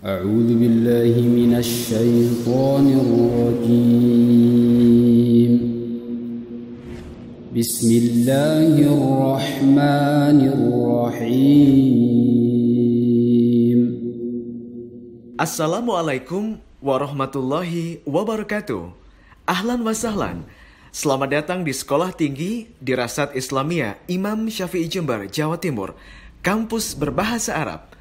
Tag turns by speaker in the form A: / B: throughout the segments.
A: أعوذ بالله من الشيطان الرجيم بسم الله الرحمن الرحيم.
B: Assalamualaikum warahmatullahi wabarakatuh. Ahlan wa sahlan. Selamat datang di Sekolah Tinggi Dirasat Islamiyah Imam Syafi'i Jember, Jawa Timur, kampus berbahasa Arab.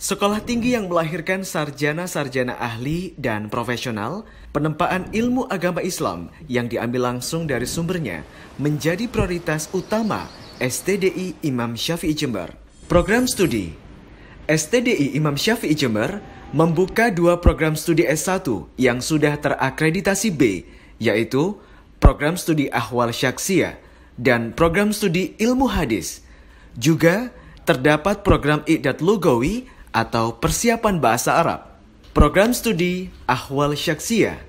B: Sekolah tinggi yang melahirkan sarjana-sarjana ahli dan profesional, penempaan ilmu agama Islam yang diambil langsung dari sumbernya menjadi prioritas utama STDI Imam Syafi'i Jember. Program studi STDI Imam Syafi'i Jember membuka 2 program studi S1 yang sudah terakreditasi B, yaitu program studi Ahwal Syakhsiyah dan program studi Ilmu Hadis. Juga terdapat program I'dad Lugawi atau persiapan bahasa Arab. Program studi Ahwal Syakhsiyah.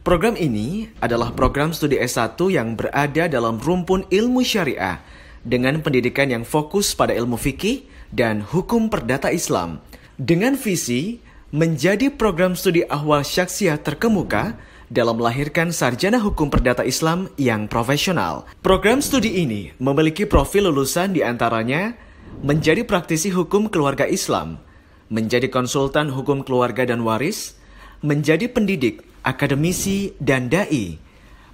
B: Program ini adalah program studi S1 yang berada dalam rumpun ilmu syariah dengan pendidikan yang fokus pada ilmu fikih dan hukum perdata Islam. Dengan visi menjadi program studi Ahwal Syakhsiyah terkemuka dalam melahirkan sarjana hukum perdata Islam yang profesional. Program studi ini memiliki profil lulusan diantaranya menjadi praktisi hukum keluarga Islam, menjadi konsultan hukum keluarga dan waris, menjadi pendidik, akademisi, dan da'i,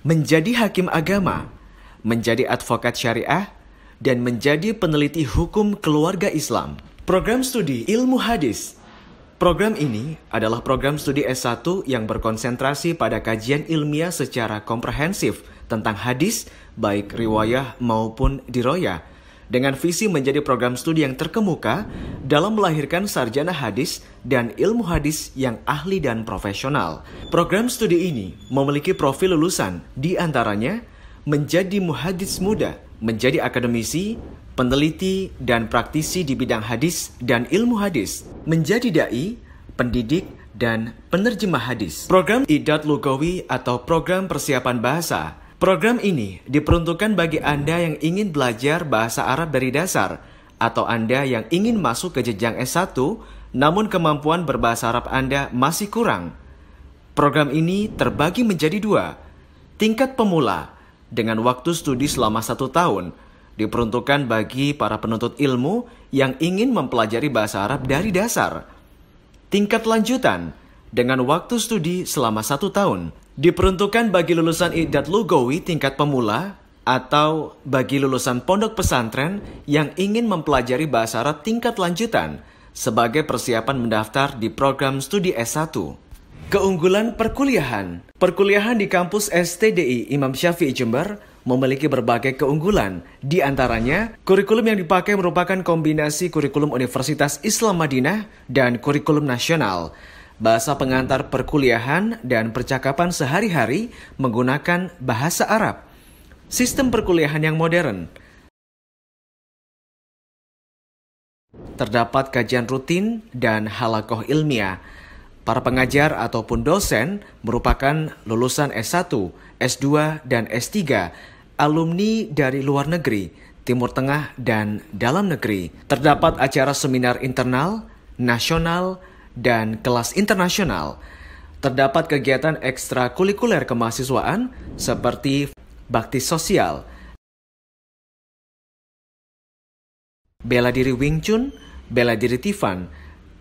B: menjadi hakim agama, menjadi advokat syariah, dan menjadi peneliti hukum keluarga Islam. Program studi Ilmu Hadis. Program ini adalah program studi S1 yang berkonsentrasi pada kajian ilmiah secara komprehensif tentang hadis, baik riwayah maupun diroyah, dengan visi menjadi program studi yang terkemuka dalam melahirkan sarjana hadis dan ilmu hadis yang ahli dan profesional. Program studi ini memiliki profil lulusan, di antaranya menjadi muhadits muda, menjadi akademisi, peneliti, dan praktisi di bidang hadis dan ilmu hadis, menjadi da'i, pendidik, dan penerjemah hadis. Program I'dad Lugawi atau program persiapan bahasa. Program ini diperuntukkan bagi Anda yang ingin belajar bahasa Arab dari dasar atau Anda yang ingin masuk ke jenjang S1 namun kemampuan berbahasa Arab Anda masih kurang. Program ini terbagi menjadi 2. Tingkat pemula dengan waktu studi selama 1 tahun diperuntukkan bagi para penuntut ilmu yang ingin mempelajari bahasa Arab dari dasar. Tingkat lanjutan dengan waktu studi selama 1 tahun diperuntukkan bagi lulusan I'dad Lugawi tingkat pemula atau bagi lulusan pondok pesantren yang ingin mempelajari bahasa Arab tingkat lanjutan sebagai persiapan mendaftar di program studi S1. Keunggulan perkuliahan. Perkuliahan di kampus STDI Imam Syafi'i Jember memiliki berbagai keunggulan. Di antaranya, kurikulum yang dipakai merupakan kombinasi kurikulum Universitas Islam Madinah dan kurikulum nasional. Bahasa pengantar perkuliahan dan percakapan sehari-hari menggunakan bahasa Arab. Sistem perkuliahan yang modern. Terdapat kajian rutin dan halaqah ilmiah. Para pengajar ataupun dosen merupakan lulusan S1, S2, dan S3, alumni dari luar negeri, Timur Tengah, dan dalam negeri. Terdapat acara seminar internal, nasional, dan kelas internasional. Terdapat kegiatan ekstrakurikuler kemahasiswaan seperti bakti sosial, bela diri Wing Chun, bela diri Tifan,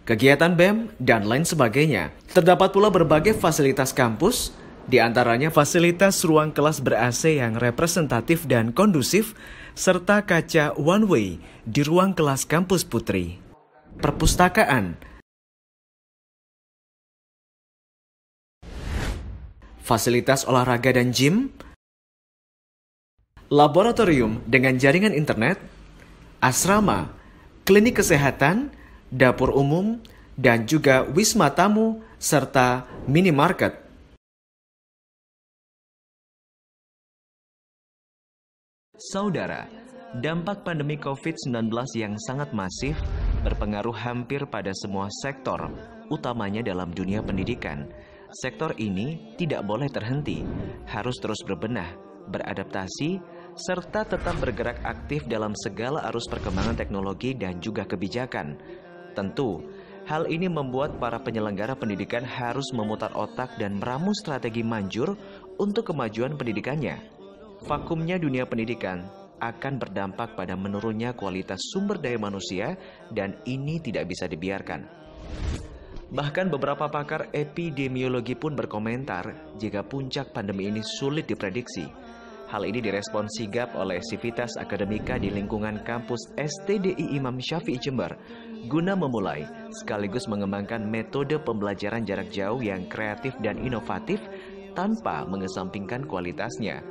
B: kegiatan BEM, dan lain sebagainya. Terdapat pula berbagai fasilitas kampus, di antaranya fasilitas ruang kelas ber-AC yang representatif dan kondusif, serta kaca one way di ruang kelas kampus putri. Perpustakaan. Fasilitas olahraga dan gym, laboratorium dengan jaringan internet, asrama, klinik kesehatan, dapur umum, dan juga wisma tamu, serta minimarket. Saudara, dampak pandemi COVID-19 yang sangat masif berpengaruh hampir pada semua sektor, utamanya dalam dunia pendidikan. Sektor ini tidak boleh terhenti, harus terus berbenah, beradaptasi, serta tetap bergerak aktif dalam segala arus perkembangan teknologi dan juga kebijakan. Tentu, Hal ini membuat para penyelenggara pendidikan harus memutar otak dan meramu strategi manjur untuk kemajuan pendidikannya. Vakumnya dunia pendidikan akan berdampak pada menurunnya kualitas sumber daya manusia dan ini tidak bisa dibiarkan. Bahkan beberapa pakar epidemiologi pun berkomentar jika puncak pandemi ini sulit diprediksi. Hal ini direspon sigap oleh Sivitas Akademika di lingkungan kampus STDI Imam Syafi'i Jember guna memulai sekaligus mengembangkan metode pembelajaran jarak jauh yang kreatif dan inovatif tanpa mengesampingkan kualitasnya.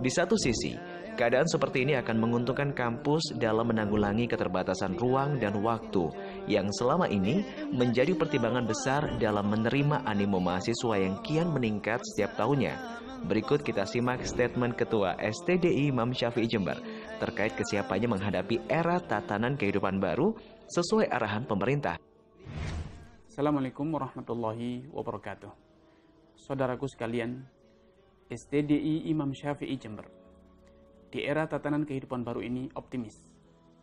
B: Di satu sisi, keadaan seperti ini akan menguntungkan kampus dalam menanggulangi keterbatasan ruang dan waktu yang selama ini menjadi pertimbangan besar dalam menerima animo mahasiswa yang kian meningkat setiap tahunnya. Berikut kita simak statement Ketua STDI Imam Syafi'i Jember terkait kesiapannya menghadapi era tatanan kehidupan baru sesuai arahan pemerintah.
C: Assalamualaikum warahmatullahi wabarakatuh. Saudaraku sekalian, STDI Imam Syafi'i Jember di era tatanan kehidupan baru ini optimis,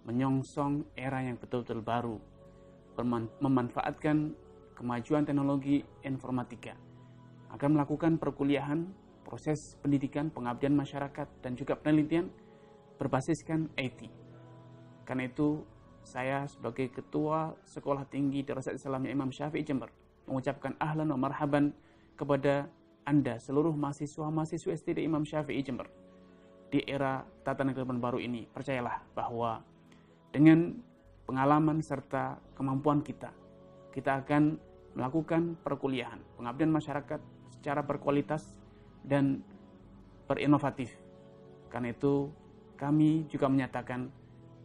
C: menyongsong era yang betul-betul baru, memanfaatkan kemajuan teknologi informatika, akan melakukan perkuliahan, proses pendidikan, pengabdian masyarakat, dan juga penelitian berbasiskan IT. Karena itu, saya sebagai Ketua Sekolah Tinggi Dirasat Islamiyah Imam Syafi'i Jember mengucapkan ahlan wa marhaban kepada Anda seluruh mahasiswa-mahasiswa STDI Imam Syafi'i Jember. Di era tatanan kehidupan baru ini, percayalah bahwa dengan pengalaman serta kemampuan kita akan melakukan perkuliahan, pengabdian masyarakat secara berkualitas dan berinovatif. Karena itu kami juga menyatakan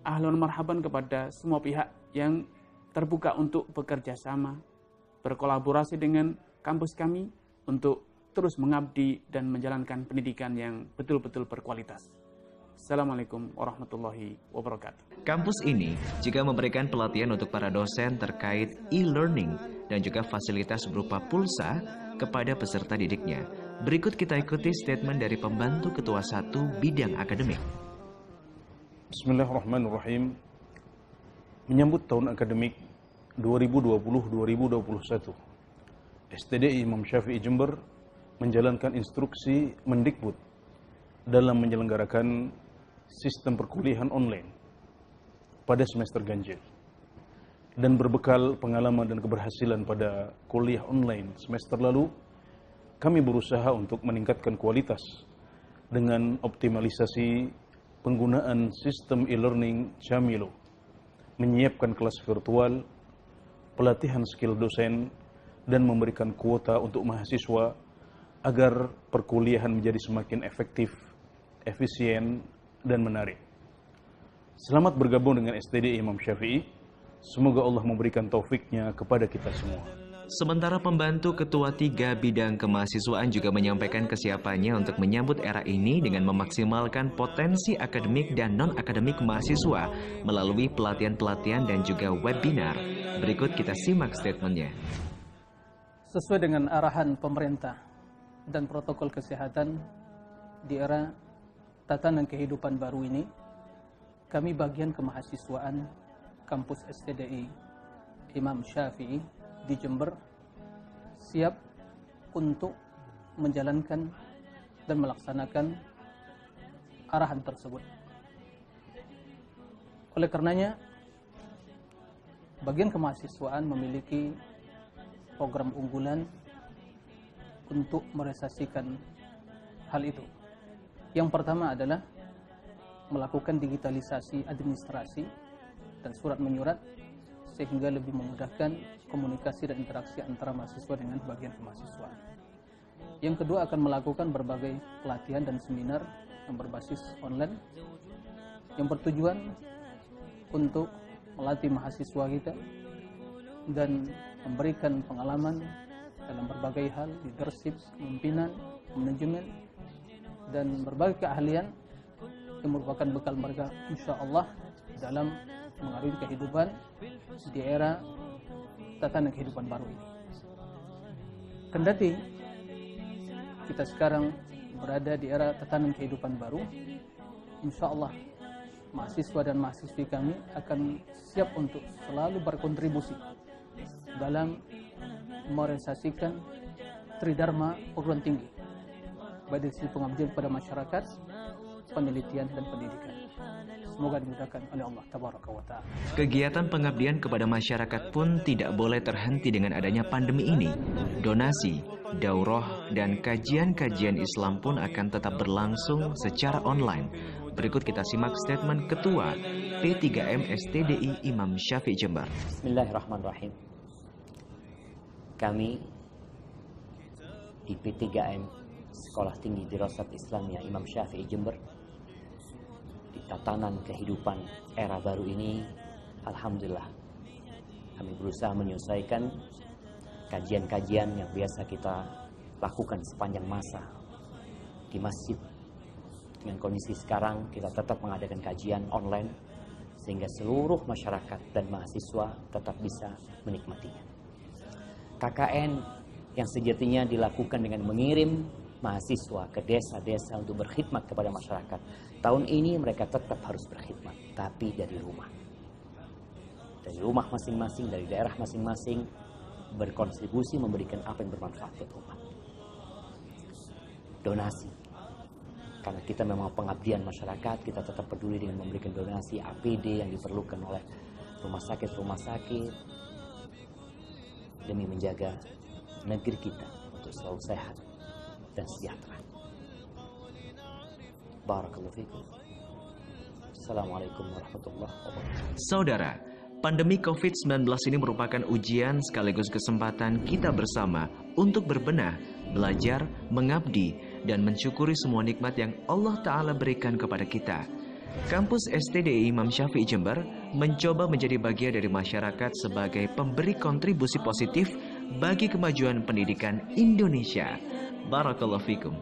C: ahlan marhaban kepada semua pihak yang terbuka untuk bekerja sama, berkolaborasi dengan kampus kami untuk terus mengabdi dan menjalankan pendidikan yang betul-betul berkualitas. Assalamualaikum warahmatullahi wabarakatuh.
B: Kampus ini juga memberikan pelatihan untuk para dosen terkait e-learning dan juga fasilitas berupa pulsa kepada peserta didiknya. Berikut kita ikuti statement dari pembantu Ketua 1 Bidang Akademik.
D: Bismillahirrahmanirrahim. Menyambut tahun akademik 2020-2021, STDI Imam Syafi'i Jember menjalankan instruksi Mendikbud dalam menyelenggarakan sistem perkuliahan online pada semester ganjil. Dan berbekal pengalaman dan keberhasilan pada kuliah online semester lalu, kami berusaha untuk meningkatkan kualitas dengan optimalisasi penggunaan sistem e-learning Jamilo, menyiapkan kelas virtual, pelatihan skill dosen, dan memberikan kuota untuk mahasiswa agar perkuliahan menjadi semakin efektif, efisien, dan menarik. Selamat bergabung dengan STDI Imam Syafi'i. Semoga Allah memberikan taufiknya kepada kita semua.
B: Sementara pembantu Ketua 3 Bidang Kemahasiswaan juga menyampaikan kesiapannya untuk menyambut era ini dengan memaksimalkan potensi akademik dan non-akademik mahasiswa melalui pelatihan-pelatihan dan juga webinar. Berikut kita simak statementnya.
E: Sesuai dengan arahan pemerintah dan protokol kesehatan di era tatanan kehidupan baru ini, kami bagian kemahasiswaan kampus STDI Imam Syafi'i di Jember siap untuk menjalankan dan melaksanakan arahan tersebut. Oleh karenanya, bagian kemahasiswaan memiliki program unggulan untuk merealisasikan hal itu. Yang pertama adalah melakukan digitalisasi administrasi dan surat menyurat sehingga lebih memudahkan komunikasi dan interaksi antara mahasiswa dengan bagian kemahasiswaan. Yang kedua akan melakukan berbagai pelatihan dan seminar yang berbasis online yang bertujuan untuk melatih mahasiswa kita dan memberikan pengalaman dalam berbagai hal, leadership, kepemimpinan, manajemen, dan berbagai keahlian yang merupakan bekal mereka insya Allah dalam mengarungi kehidupan di era tatanan kehidupan baru ini. Kendati kita sekarang berada di era tatanan kehidupan baru, insya Allah mahasiswa dan mahasiswi kami akan siap untuk selalu berkontribusi dalam merealisasikan tridharma perguruan tinggi, baik dari sisi pengabdian pada masyarakat, penelitian dan pendidikan. Semoga dimudahkan oleh Allah Tabaraka wa Ta'ala.
B: Kegiatan pengabdian kepada masyarakat pun tidak boleh terhenti dengan adanya pandemi ini. Donasi, daurah, dan kajian-kajian Islam pun akan tetap berlangsung secara online. Berikut kita simak statement Ketua P3M STDI Imam Syafi'i Jember.
F: Bismillahirrahmanirrahim. Kami di P3M Sekolah Tinggi Dirasat Islamiyah Imam Syafi'i Jember, di tatanan kehidupan era baru ini, alhamdulillah kami berusaha menyelesaikan kajian-kajian yang biasa kita lakukan sepanjang masa di masjid. Dengan kondisi sekarang kita tetap mengadakan kajian online sehingga seluruh masyarakat dan mahasiswa tetap bisa menikmatinya. KKN yang sejatinya dilakukan dengan mengirim mahasiswa ke desa-desa untuk berkhidmat kepada masyarakat, tahun ini mereka tetap harus berkhidmat, tapi dari rumah. Dari rumah masing-masing, dari daerah masing-masing, berkontribusi memberikan apa yang bermanfaat buat umat. Donasi. Karena kita memang pengabdian masyarakat, kita tetap peduli dengan memberikan donasi APD yang diperlukan oleh rumah sakit-rumah sakit demi menjaga negeri kita untuk selalu sehat dan sejahtera. Barakallahu fikum. Assalamualaikum warahmatullahi wabarakatuh.
B: Saudara, pandemi COVID-19 ini merupakan ujian sekaligus kesempatan kita bersama untuk berbenah, belajar, mengabdi, dan mensyukuri semua nikmat yang Allah Ta'ala berikan kepada kita. Kampus STDI Imam Syafi'i Jember mencoba menjadi bagian dari masyarakat sebagai pemberi kontribusi positif bagi kemajuan pendidikan Indonesia. Barakallahu fikum.